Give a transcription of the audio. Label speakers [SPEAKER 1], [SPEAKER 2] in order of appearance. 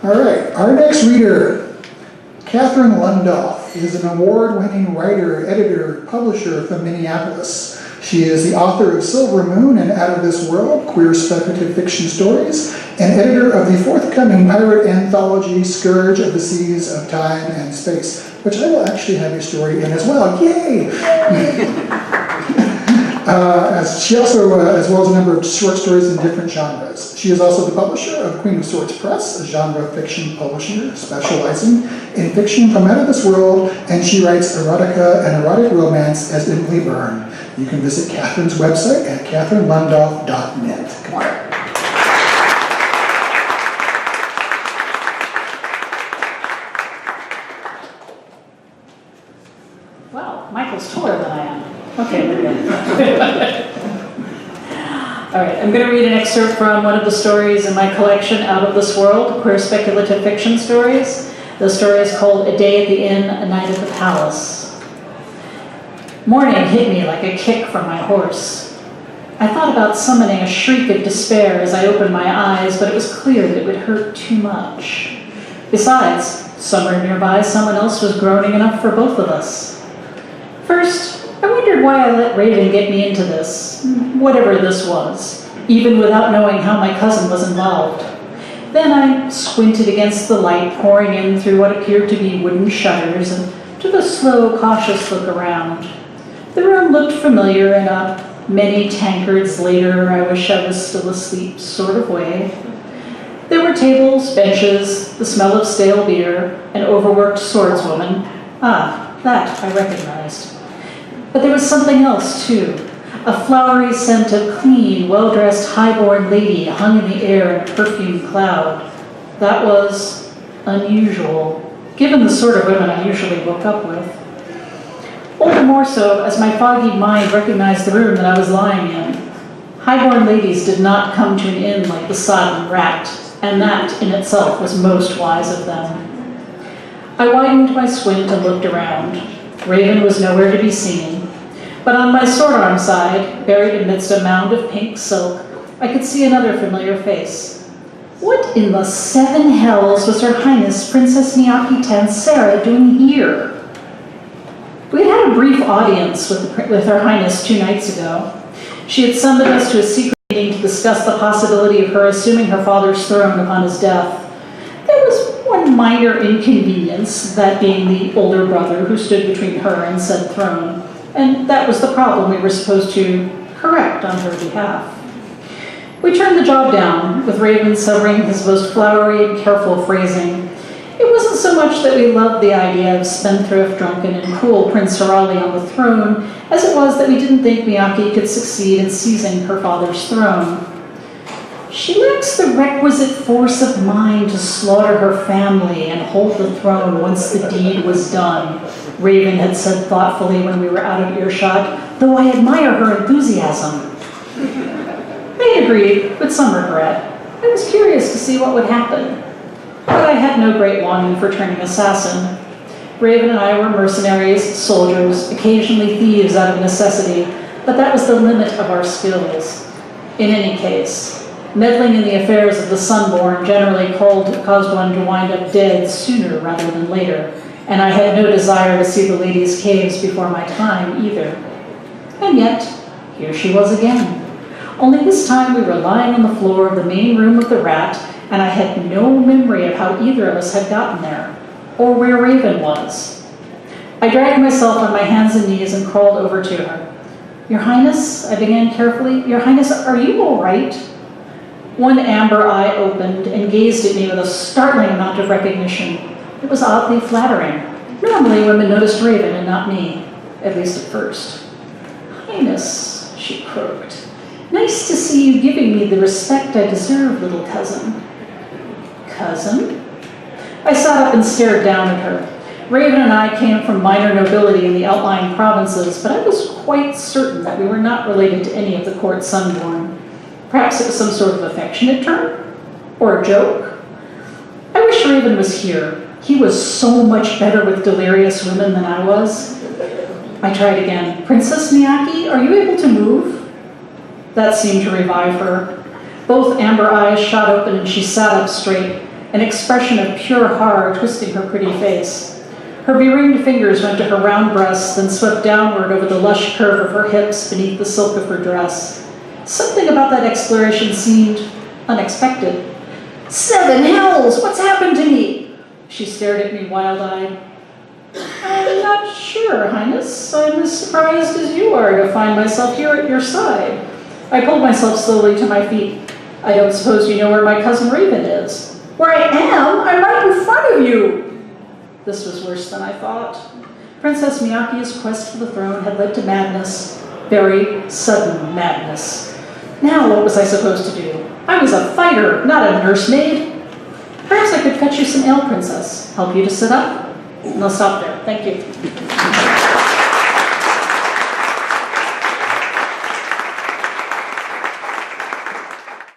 [SPEAKER 1] All right, our next reader, Catherine Lundoff, is an award-winning writer, editor, publisher from Minneapolis. She is the author of Silver Moon and Out of This World, queer speculative fiction stories, and editor of the forthcoming pirate anthology, Scourge of the Seas of Time and Space, which I will actually have your story in as well. Yay! She also, as well as a number of short stories in different genres. She is also the publisher of Queen of Swords Press, a genre fiction publisher specializing in fiction from out of this world, and she writes erotica and erotic romance as Emily Byrne. You can visit Catherine's website at catherinelundoff.net. Come on.
[SPEAKER 2] Wow, Michael's taller than I am. Okay, we're good. All right, I'm going to read an excerpt from one of the stories in my collection, Out of This World, queer speculative fiction stories. The story is called A Day at the Inn, A Night at the Palace. Morning hit me like a kick from my horse. I thought about summoning a shriek of despair as I opened my eyes, but it was clear that it would hurt too much. Besides, somewhere nearby, someone else was groaning enough for both of us. First, I wondered why I let Raven get me into this, whatever this was, even without knowing how my cousin was involved. Then I squinted against the light pouring in through what appeared to be wooden shutters and took a slow, cautious look around. The room looked familiar in a many tankards later, I wish I was still asleep sort of way. There were tables, benches, the smell of stale beer, an overworked swordswoman. Ah, that I recognized. But there was something else, too. A flowery scent of clean, well-dressed, high-born lady hung in the air in a perfumed cloud. That was unusual, given the sort of women I usually woke up with. All the more so as my foggy mind recognized the room that I was lying in. High-born ladies did not come to an inn like the Sodden Rat, and that in itself was most wise of them. I widened my squint and looked around. Raven was nowhere to be seen. But on my sword arm side, buried amidst a mound of pink silk, I could see another familiar face. What in the seven hells was Her Highness Princess Miyaki Tansera doing here? We had had a brief audience with Her Highness 2 nights ago. She had summoned us to a secret meeting to discuss the possibility of her assuming her father's throne upon his death. There was one minor inconvenience, that being the older brother who stood between her and said throne. And that was the problem we were supposed to correct on her behalf. We turned the job down, with Raven severing his most flowery and careful phrasing. It wasn't so much that we loved the idea of spendthrift, drunken, and cruel Prince Harali on the throne, as it was that we didn't think Miyaki could succeed in seizing her father's throne. She lacks the requisite force of mind to slaughter her family and hold the throne once the deed was done, Raven had said thoughtfully when we were out of earshot, though I admire her enthusiasm. I agreed, with some regret. I was curious to see what would happen. But I had no great longing for turning assassin. Raven and I were mercenaries, soldiers, occasionally thieves out of necessity, but that was the limit of our skills. In any case, meddling in the affairs of the Sunborn generally caused one to wind up dead sooner rather than later, and I had no desire to see the ladies' caves before my time either. And yet, here she was again. Only this time we were lying on the floor of the main room of the Rat, and I had no memory of how either of us had gotten there, or where Raven was. I dragged myself on my hands and knees and crawled over to her. "Your Highness," I began carefully, "Your Highness, are you all right?" One amber eye opened and gazed at me with a startling amount of recognition. It was oddly flattering. Normally women noticed Raven and not me, at least at first. "Highness," she croaked, "nice to see you giving me the respect I deserve, little cousin." "Cousin?" I sat up and stared down at her. Raven and I came from minor nobility in the outlying provinces, but I was quite certain that we were not related to any of the court Sunborn. Perhaps it was some sort of affectionate term? Or a joke? I wish Raven was here. He was so much better with delirious women than I was. I tried again. "Princess Miyaki, are you able to move?" That seemed to revive her. Both amber eyes shot open and she sat up straight. an expression of pure horror twisting her pretty face. Her beringed fingers went to her round breasts, then swept downward over the lush curve of her hips beneath the silk of her dress. Something about that exploration seemed unexpected. "Seven hells! What's happened to me?" She stared at me wild-eyed. "I'm not sure, Highness. I'm as surprised as you are to find myself here at your side." I pulled myself slowly to my feet. "I don't suppose you know where my cousin Raven is?" "Where I am? I'm right in front of you!" This was worse than I thought. Princess Miyaki's quest for the throne had led to madness. Very sudden madness. Now what was I supposed to do? I was a fighter, not a nursemaid. "Perhaps I could fetch you some ale, Princess. Help you to sit up?" And I'll stop there. Thank you.